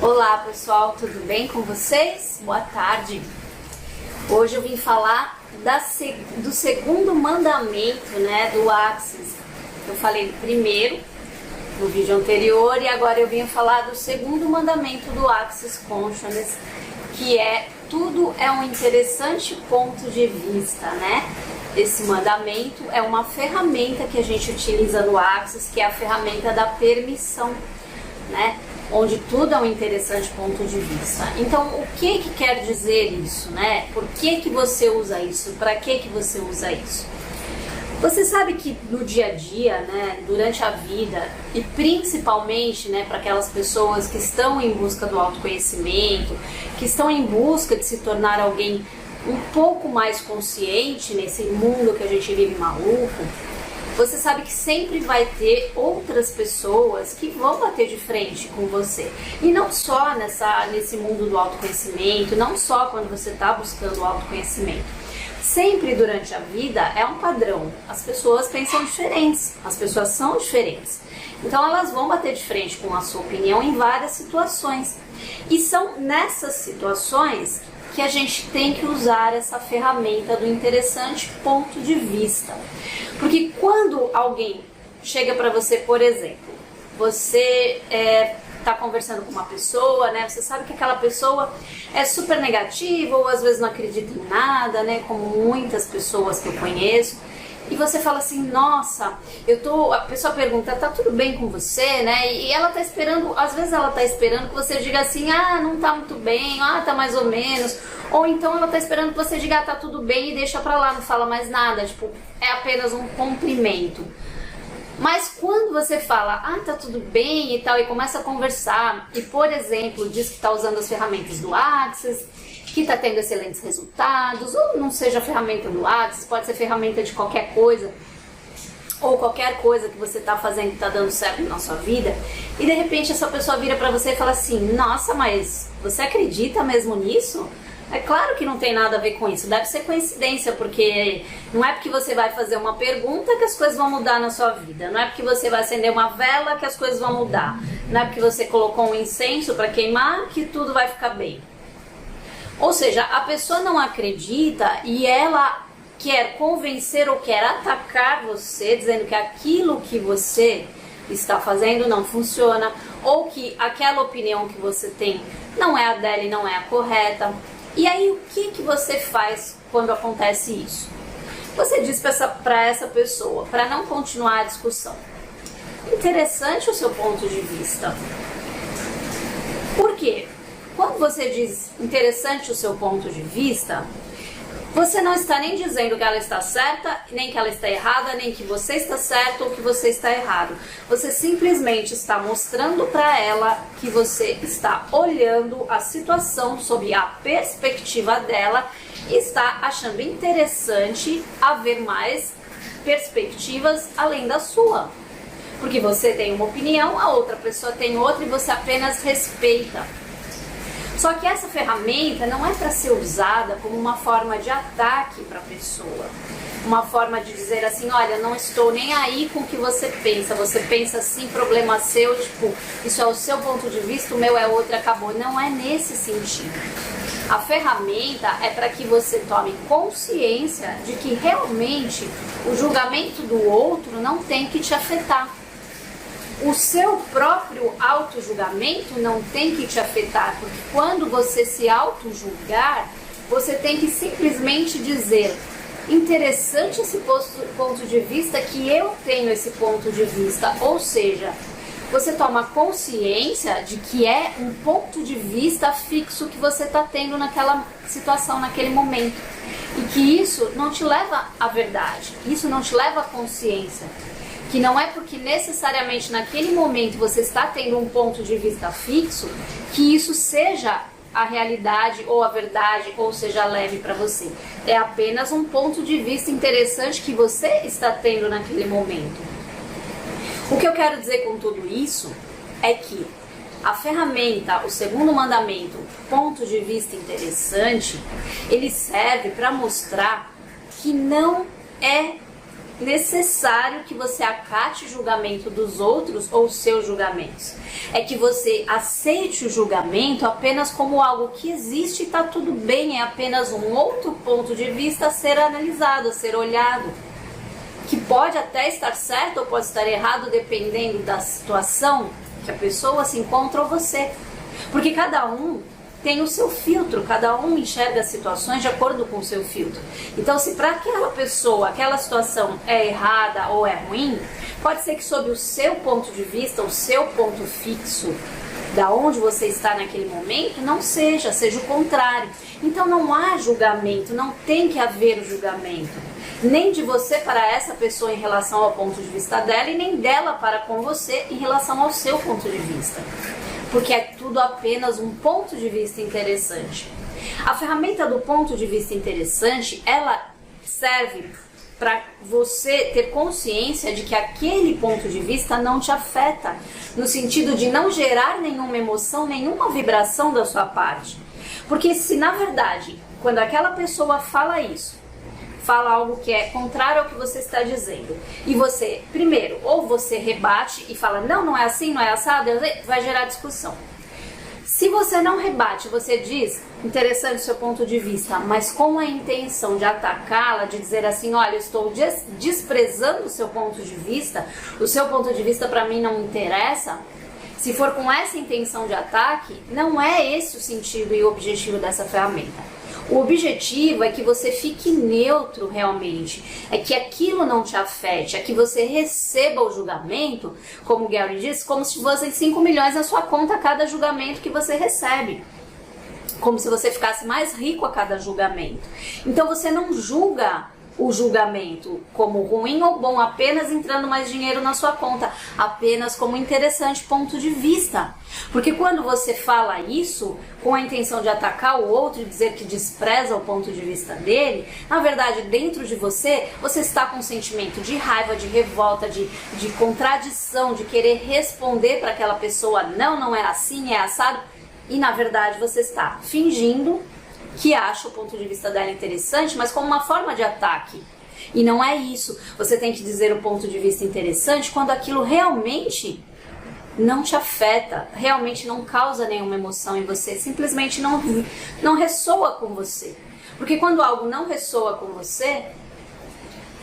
Olá pessoal, tudo bem com vocês? Boa tarde! Hoje eu vim falar do segundo mandamento, do Axis. Eu falei do primeiro no vídeo anterior e agora eu vim falar do segundo mandamento do Axis Consciousness, que é tudo é um interessante ponto de vista, Esse mandamento é uma ferramenta que a gente utiliza no Axis, que é a ferramenta da permissão, onde tudo é um interessante ponto de vista. Então, o que quer dizer isso, Por que você usa isso? Para que você usa isso? Você sabe que no dia a dia, durante a vida, e principalmente para aquelas pessoas que estão em busca do autoconhecimento, que estão em busca de se tornar alguém um pouco mais consciente nesse mundo que a gente vive maluco, você sabe que sempre vai ter outras pessoas que vão bater de frente com você. E não só nesse mundo do autoconhecimento, não só quando você está buscando o autoconhecimento. Sempre durante a vida é um padrão. As pessoas pensam diferentes, as pessoas são diferentes. Então elas vão bater de frente com a sua opinião em várias situações. E são nessas situações que a gente tem que usar essa ferramenta do interessante ponto de vista. Porque quando alguém chega para você, por exemplo, você está conversando com uma pessoa, você sabe que aquela pessoa é super negativa ou às vezes não acredita em nada, como muitas pessoas que eu conheço, e você fala assim, nossa, a pessoa pergunta, tá tudo bem com você, e ela tá esperando, às vezes ela tá esperando que você diga assim, não tá muito bem, tá mais ou menos, ou então ela tá esperando que você diga, tá tudo bem e deixa pra lá, não fala mais nada, é apenas um cumprimento. Mas quando você fala, tá tudo bem e tal, e começa a conversar, e por exemplo, diz que tá usando as ferramentas do Axis, que está tendo excelentes resultados, ou não seja ferramenta do Axis, pode ser ferramenta de qualquer coisa, ou qualquer coisa que você está fazendo que está dando certo na sua vida, e de repente essa pessoa vira para você e fala assim, nossa, mas você acredita mesmo nisso? É claro que não tem nada a ver com isso, deve ser coincidência, porque não é porque você vai fazer uma pergunta que as coisas vão mudar na sua vida, não é porque você vai acender uma vela que as coisas vão mudar, não é porque você colocou um incenso para queimar que tudo vai ficar bem. Ou seja, a pessoa não acredita e ela quer convencer ou quer atacar você, dizendo que aquilo que você está fazendo não funciona, ou que aquela opinião que você tem não é a dela e não é a correta. E aí o que você faz quando acontece isso? Você diz para essa pessoa, para não continuar a discussão, interessante o seu ponto de vista. Por quê? Quando você diz interessante o seu ponto de vista, você não está nem dizendo que ela está certa, nem que ela está errada, nem que você está certo ou que você está errado. Você simplesmente está mostrando para ela que você está olhando a situação sob a perspectiva dela e está achando interessante haver mais perspectivas além da sua. Porque você tem uma opinião, a outra pessoa tem outra e você apenas respeita. Só que essa ferramenta não é para ser usada como uma forma de ataque para a pessoa. Uma forma de dizer assim, olha, não estou nem aí com o que você pensa assim, problema seu, isso é o seu ponto de vista, o meu é outro, acabou. Não é nesse sentido. A ferramenta é para que você tome consciência de que realmente o julgamento do outro não tem que te afetar. O seu próprio auto-julgamento não tem que te afetar, porque quando você se auto-julgar, você tem que simplesmente dizer, interessante esse ponto de vista, que eu tenho esse ponto de vista, ou seja, você toma consciência de que é um ponto de vista fixo que você está tendo naquela situação, naquele momento, e que isso não te leva à verdade, isso não te leva à consciência. Que não é porque necessariamente naquele momento você está tendo um ponto de vista fixo que isso seja a realidade ou a verdade ou seja leve para você. É apenas um ponto de vista interessante que você está tendo naquele momento. O que eu quero dizer com tudo isso é que a ferramenta, o segundo mandamento, ponto de vista interessante, ele serve para mostrar que não é necessário que você acate o julgamento dos outros ou os seus julgamentos. É que você aceite o julgamento apenas como algo que existe e está tudo bem, é apenas um outro ponto de vista a ser analisado, a ser olhado. Que pode até estar certo ou pode estar errado dependendo da situação que a pessoa se encontra ou você. Porque cada um tem o seu filtro, cada um enxerga situações de acordo com o seu filtro. Então, se para aquela pessoa, aquela situação é errada ou é ruim, pode ser que sob o seu ponto de vista, o seu ponto fixo, da onde você está naquele momento, não seja o contrário. Então não há julgamento, não tem que haver o julgamento. Nem de você para essa pessoa em relação ao ponto de vista dela e nem dela para com você em relação ao seu ponto de vista. Porque é tudo apenas um ponto de vista interessante. A ferramenta do ponto de vista interessante, ela serve para você ter consciência de que aquele ponto de vista não te afeta, no sentido de não gerar nenhuma emoção, nenhuma vibração da sua parte. Porque se na verdade, quando aquela pessoa fala isso, fala algo que é contrário ao que você está dizendo, e você, primeiro, ou você rebate e fala, não é assim, não é assado, vai gerar discussão. Se você não rebate, você diz, interessante o seu ponto de vista, mas com a intenção de atacá-la, de dizer assim, olha, eu estou desprezando o seu ponto de vista para mim não interessa, se for com essa intenção de ataque, não é esse o sentido e o objetivo dessa ferramenta. O objetivo é que você fique neutro realmente, é que aquilo não te afete, é que você receba o julgamento, como o Gary disse, como se fossem 5 milhões na sua conta a cada julgamento que você recebe. Como se você ficasse mais rico a cada julgamento. Então você não julga o julgamento como ruim ou bom, apenas entrando mais dinheiro na sua conta, apenas como interessante ponto de vista. Porque quando você fala isso com a intenção de atacar o outro e dizer que despreza o ponto de vista dele, na verdade dentro de você, você está com um sentimento de raiva, de revolta, de contradição, de querer responder para aquela pessoa, não é assim, é assado, e na verdade você está fingindo que acha o ponto de vista dela interessante, mas como uma forma de ataque. E não é isso. Você tem que dizer o ponto de vista interessante quando aquilo realmente não te afeta, realmente não causa nenhuma emoção em você, simplesmente não ressoa com você. Porque quando algo não ressoa com você,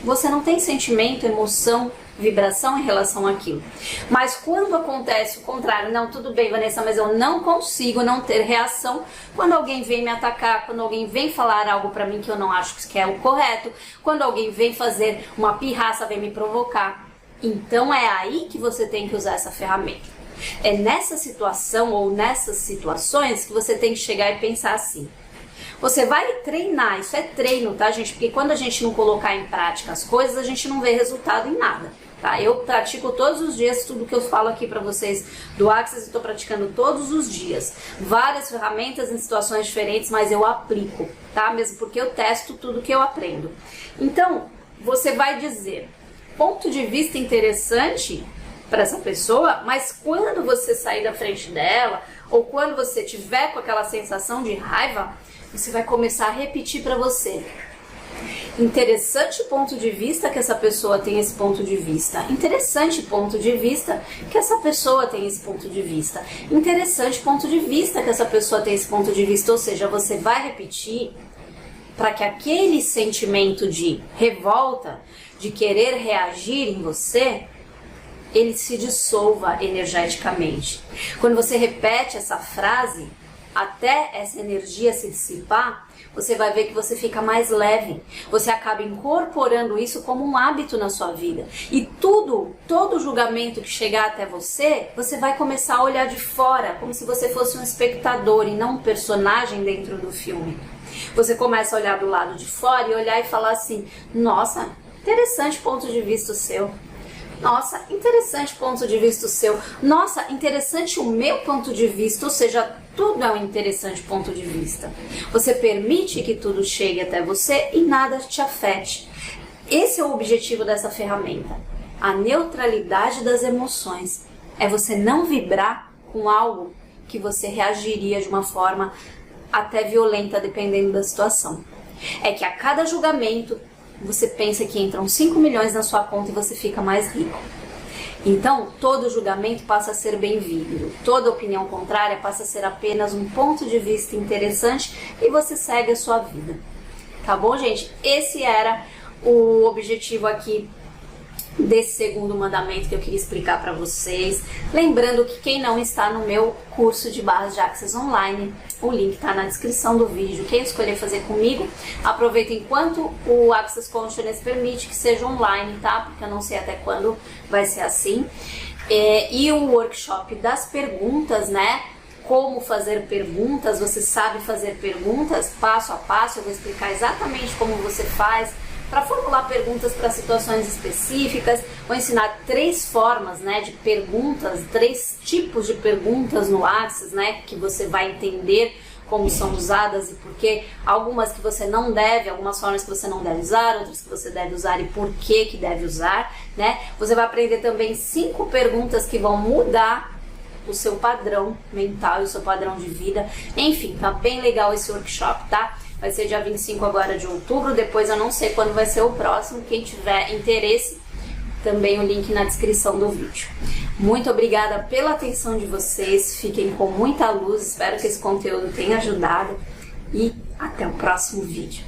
você não tem sentimento, emoção, vibração em relação àquilo. Mas quando acontece o contrário, não, tudo bem, Vanessa, mas eu não consigo não ter reação quando alguém vem me atacar, quando alguém vem falar algo pra mim que eu não acho que é o correto, quando alguém vem fazer uma pirraça, vem me provocar. Então é aí que você tem que usar essa ferramenta. É nessa situação ou nessas situações que você tem que chegar e pensar assim. Você vai treinar, isso é treino, tá, gente? Porque quando a gente não colocar em prática as coisas, a gente não vê resultado em nada, tá? Eu pratico todos os dias tudo que eu falo aqui pra vocês do Access, estou praticando todos os dias. Várias ferramentas em situações diferentes, mas eu aplico, tá? Mesmo porque eu testo tudo que eu aprendo. Então, você vai dizer, ponto de vista interessante para essa pessoa, mas quando você sair da frente dela, ou quando você tiver com aquela sensação de raiva, você vai começar a repetir para você. Interessante ponto de vista que essa pessoa tem esse ponto de vista. Interessante ponto de vista que essa pessoa tem esse ponto de vista. Interessante ponto de vista que essa pessoa tem esse ponto de vista. Ou seja, você vai repetir para que aquele sentimento de revolta, de querer reagir em você, ele se dissolva energeticamente. Quando você repete essa frase, até essa energia se dissipar, você vai ver que você fica mais leve. Você acaba incorporando isso como um hábito na sua vida. E todo julgamento que chegar até você, você vai começar a olhar de fora, como se você fosse um espectador e não um personagem dentro do filme. Você começa a olhar do lado de fora e olhar e falar assim, nossa, interessante ponto de vista seu. Nossa, interessante ponto de vista seu. Nossa, interessante o meu ponto de vista. Ou seja, tudo é um interessante ponto de vista. Você permite que tudo chegue até você e nada te afete. Esse é o objetivo dessa ferramenta. A neutralidade das emoções. É você não vibrar com algo que você reagiria de uma forma até violenta, dependendo da situação. É que a cada julgamento, você pensa que entram 5 milhões na sua conta e você fica mais rico. Então, todo julgamento passa a ser bem-vindo, toda opinião contrária passa a ser apenas um ponto de vista interessante e você segue a sua vida. Tá bom, gente? Esse era o objetivo aqui desse segundo mandamento que eu queria explicar para vocês. Lembrando que quem não está no meu curso de barras de Access online, o link está na descrição do vídeo. Quem escolher fazer comigo, aproveita enquanto o Access Consciousness permite que seja online, tá? Porque eu não sei até quando vai ser assim. E o workshop das perguntas, né? Como fazer perguntas, você sabe fazer perguntas passo a passo, eu vou explicar exatamente como você faz para formular perguntas para situações específicas. Vou ensinar 3 formas, né, de perguntas, 3 tipos de perguntas no Access, né, que você vai entender como são usadas e por que. Algumas que você não deve, algumas formas que você não deve usar, outras que você deve usar e por que deve usar, né. Você vai aprender também 5 perguntas que vão mudar o seu padrão mental e o seu padrão de vida. Enfim, tá bem legal esse workshop, tá? Vai ser dia 25 agora de outubro, depois eu não sei quando vai ser o próximo. Quem tiver interesse, também o link na descrição do vídeo. Muito obrigada pela atenção de vocês, fiquem com muita luz, espero que esse conteúdo tenha ajudado e até o próximo vídeo.